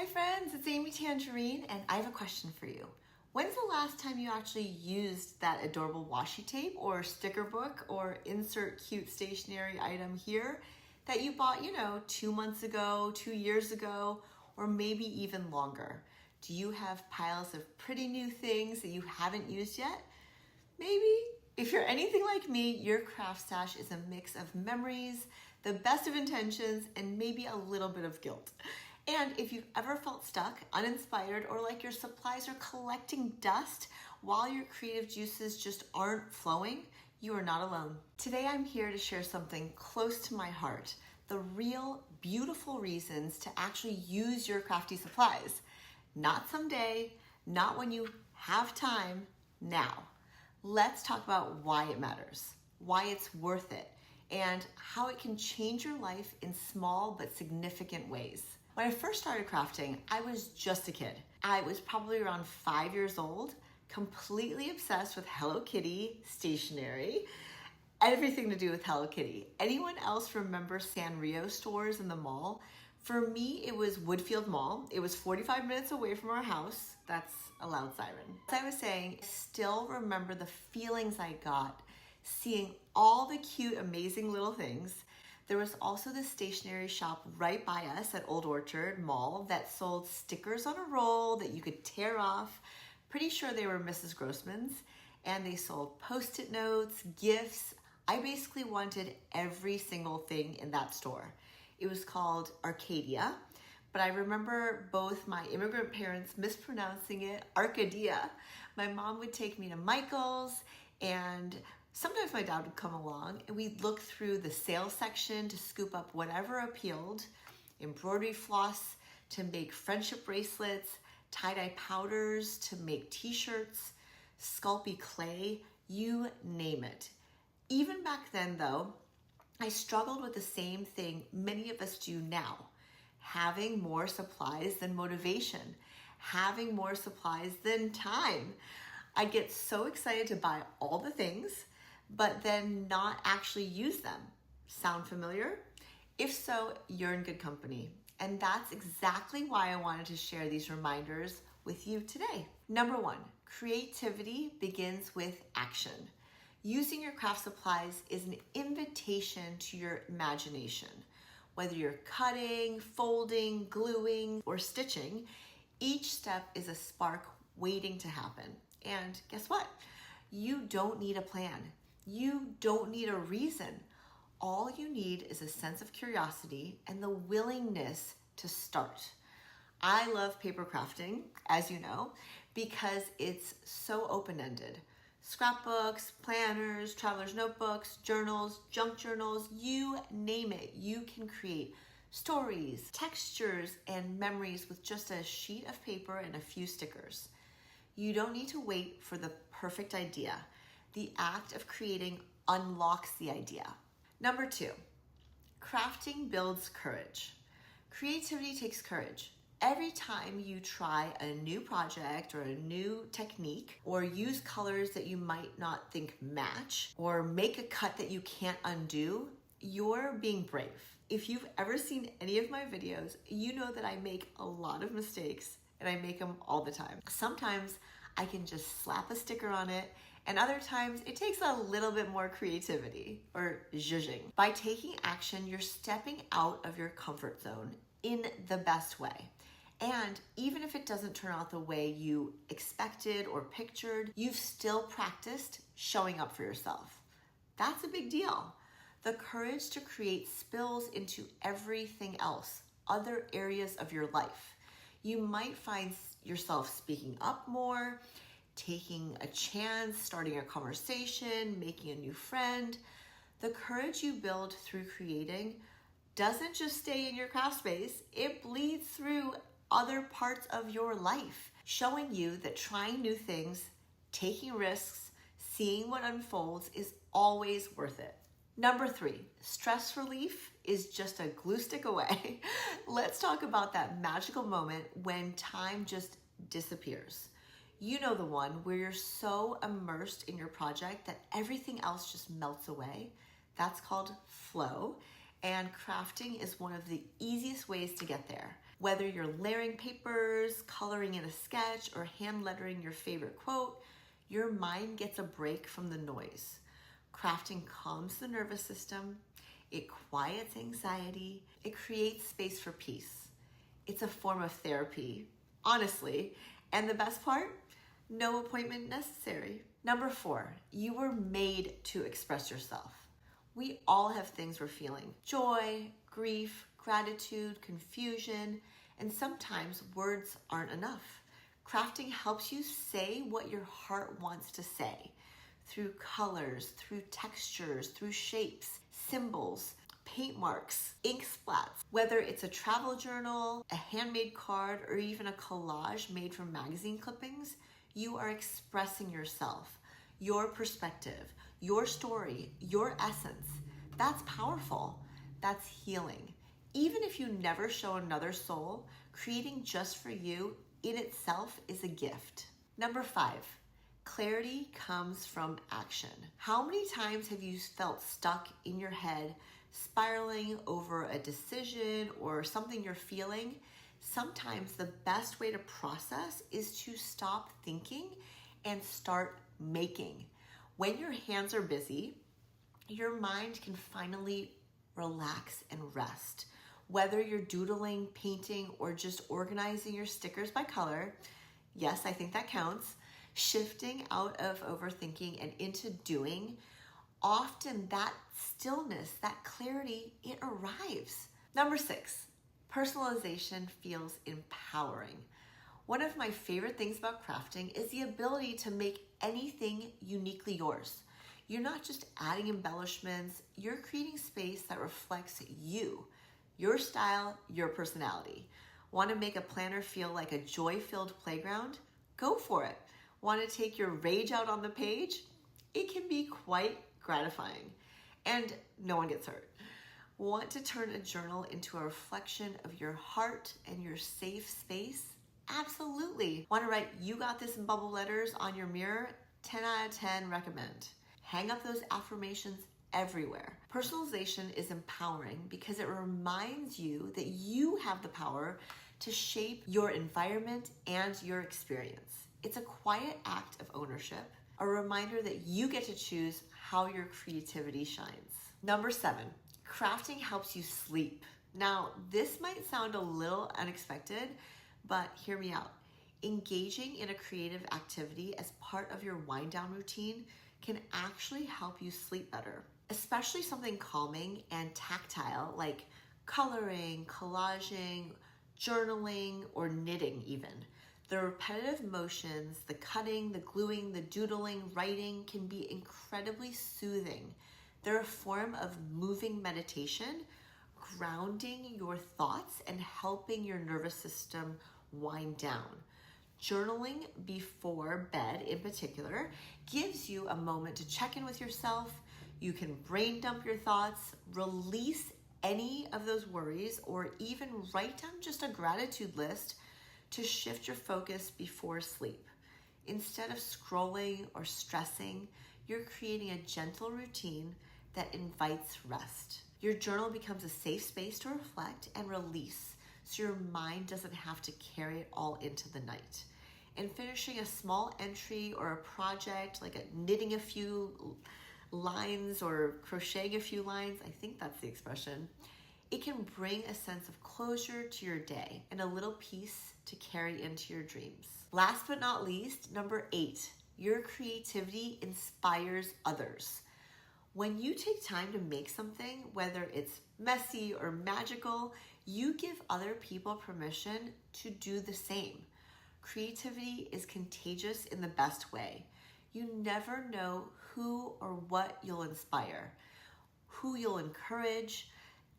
Hi friends, it's Amy Tangerine and I have a question for you. When's the last time you actually used that adorable washi tape or sticker book or insert cute stationery item here that you bought, 2 months ago, 2 years ago, or maybe even longer? Do you have piles of pretty new things that you haven't used yet? Maybe. If you're anything like me, your craft stash is a mix of memories, the best of intentions, and maybe a little bit of guilt. And if you've ever felt stuck, uninspired, or like your supplies are collecting dust while your creative juices just aren't flowing, you are not alone. Today I'm here to share something close to my heart, the real, beautiful reasons to actually use your crafty supplies. Not someday, not when you have time, now. Let's talk about why it matters, why it's worth it, and how it can change your life in small but significant ways. When I first started crafting, I was just a kid. I was probably around 5 years old, completely obsessed with Hello Kitty stationery, everything to do with Hello Kitty. Anyone else remember Sanrio stores in the mall? For me, it was Woodfield Mall. It was 45 minutes away from our house. That's a loud siren. As I was saying, I still remember the feelings I got seeing all the cute, amazing little things. There was also this stationery shop right by us at Old Orchard Mall that sold stickers on a roll that you could tear off. Pretty sure they were Mrs. Grossman's. And they sold Post-it notes, gifts. I basically wanted every single thing in that store. It was called Arcadia, but I remember both my immigrant parents mispronouncing it Arcadia. My mom would take me to Michael's, and sometimes my dad would come along and we'd look through the sales section to scoop up whatever appealed, embroidery floss to make friendship bracelets, tie-dye powders to make t-shirts, Sculpey clay, you name it. Even back then though, I struggled with the same thing many of us do now, having more supplies than motivation, having more supplies than time. I'd get so excited to buy all the things, but then not actually use them. Sound familiar? If so, you're in good company. And that's exactly why I wanted to share these reminders with you today. Number 1, creativity begins with action. Using your craft supplies is an invitation to your imagination. Whether you're cutting, folding, gluing, or stitching, each step is a spark waiting to happen. And guess what? You don't need a plan. You don't need a reason. All you need is a sense of curiosity and the willingness to start. I love paper crafting, as you know, because it's so open-ended. Scrapbooks, planners, traveler's notebooks, journals, junk journals, you name it. You can create stories, textures, and memories with just a sheet of paper and a few stickers. You don't need to wait for the perfect idea. The act of creating unlocks the idea. Number 2, crafting builds courage. Creativity takes courage. Every time you try a new project or a new technique, or use colors that you might not think match, or make a cut that you can't undo, you're being brave. If you've ever seen any of my videos, you know that I make a lot of mistakes and I make them all the time. Sometimes I can just slap a sticker on it, and other times it takes a little bit more creativity or zhuzhing. By taking action, you're stepping out of your comfort zone in the best way. And even if it doesn't turn out the way you expected or pictured, you've still practiced showing up for yourself. That's a big deal. The courage to create spills into everything else, other areas of your life. You might find yourself speaking up more, taking a chance, starting a conversation, making a new friend. The courage you build through creating doesn't just stay in your craft space, it bleeds through other parts of your life, showing you that trying new things, taking risks, seeing what unfolds is always worth it. Number 3, stress relief is just a glue stick away. Let's talk about that magical moment when time just disappears. You know the one where you're so immersed in your project that everything else just melts away. That's called flow, and crafting is one of the easiest ways to get there. Whether you're layering papers, coloring in a sketch, or hand lettering your favorite quote, your mind gets a break from the noise. Crafting calms the nervous system, it quiets anxiety, it creates space for peace. It's a form of therapy, honestly. And the best part? No appointment necessary. Number 4, you were made to express yourself. We all have things we're feeling: joy, grief, gratitude, confusion, and sometimes words aren't enough. Crafting helps you say what your heart wants to say through colors, through textures, through shapes, symbols, paint marks, ink splats. Whether it's a travel journal, a handmade card, or even a collage made from magazine clippings, you are expressing yourself, your perspective, your story, your essence. That's powerful. That's healing. Even if you never show another soul, creating just for you in itself is a gift. Number 5, clarity comes from action. How many times have you felt stuck in your head, spiraling over a decision or something you're feeling? Sometimes the best way to process is to stop thinking and start making. When your hands are busy, your mind can finally relax and rest. Whether you're doodling, painting, or just organizing your stickers by color, yes, I think that counts, shifting out of overthinking and into doing, often that stillness, that clarity, it arrives. Number 6, personalization feels empowering. One of my favorite things about crafting is the ability to make anything uniquely yours. You're not just adding embellishments, you're creating space that reflects you, your style, your personality. Want to make a planner feel like a joy-filled playground? Go for it. Want to take your rage out on the page? It can be quite gratifying, and no one gets hurt. Want to turn a journal into a reflection of your heart and your safe space? Absolutely. Want to write "You got this" in bubble letters on your mirror? 10 out of 10 recommend. Hang up those affirmations everywhere. Personalization is empowering because it reminds you that you have the power to shape your environment and your experience. It's a quiet act of ownership, a reminder that you get to choose how your creativity shines. Number 7, crafting helps you sleep. Now, this might sound a little unexpected, but hear me out. Engaging in a creative activity as part of your wind down routine can actually help you sleep better, especially something calming and tactile like coloring, collaging, journaling, or knitting even. The repetitive motions, the cutting, the gluing, the doodling, writing can be incredibly soothing. They're a form of moving meditation, grounding your thoughts and helping your nervous system wind down. Journaling before bed in particular gives you a moment to check in with yourself. You can brain dump your thoughts, release any of those worries, or even write down just a gratitude list to shift your focus before sleep. Instead of scrolling or stressing, you're creating a gentle routine that invites rest. Your journal becomes a safe space to reflect and release, so your mind doesn't have to carry it all into the night. And finishing a small entry or a project, like knitting a few lines or crocheting a few lines, I think that's the expression, it can bring a sense of closure to your day and a little peace to carry into your dreams. Last but not least, number 8, your creativity inspires others. When you take time to make something, whether it's messy or magical, you give other people permission to do the same. Creativity is contagious in the best way. You never know who or what you'll inspire, who you'll encourage,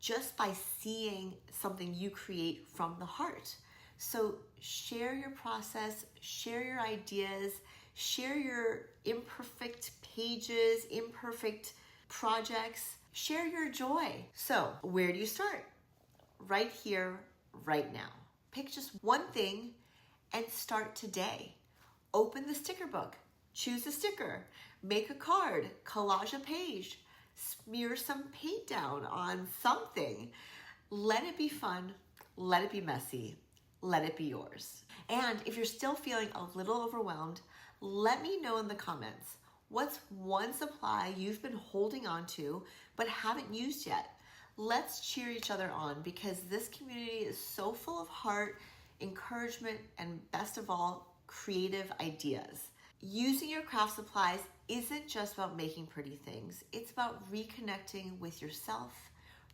just by seeing something you create from the heart. So share your process, share your ideas, share your imperfect pages, imperfect projects, share your joy. So where do you start? Right here, right now. Pick just one thing and start today. Open the sticker book, choose a sticker, make a card, collage a page, smear some paint down on something. Let it be fun, let it be messy. Let it be yours. And if you're still feeling a little overwhelmed, let me know in the comments. What's one supply you've been holding on to but haven't used yet? Let's cheer each other on because this community is so full of heart, encouragement, and best of all, creative ideas. Using your craft supplies isn't just about making pretty things. It's about reconnecting with yourself,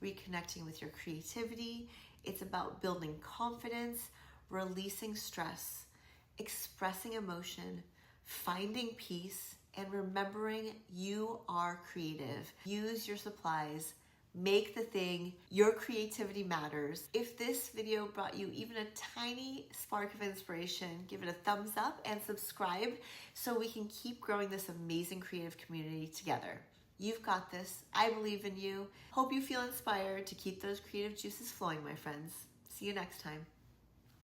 reconnecting with your creativity. It's about building confidence, releasing stress, expressing emotion, finding peace, and remembering you are creative. Use your supplies. Make the thing. Your creativity matters. If this video brought you even a tiny spark of inspiration, give it a thumbs up and subscribe so we can keep growing this amazing creative community together. You've got this. I believe in you. Hope you feel inspired to keep those creative juices flowing, my friends. See you next time.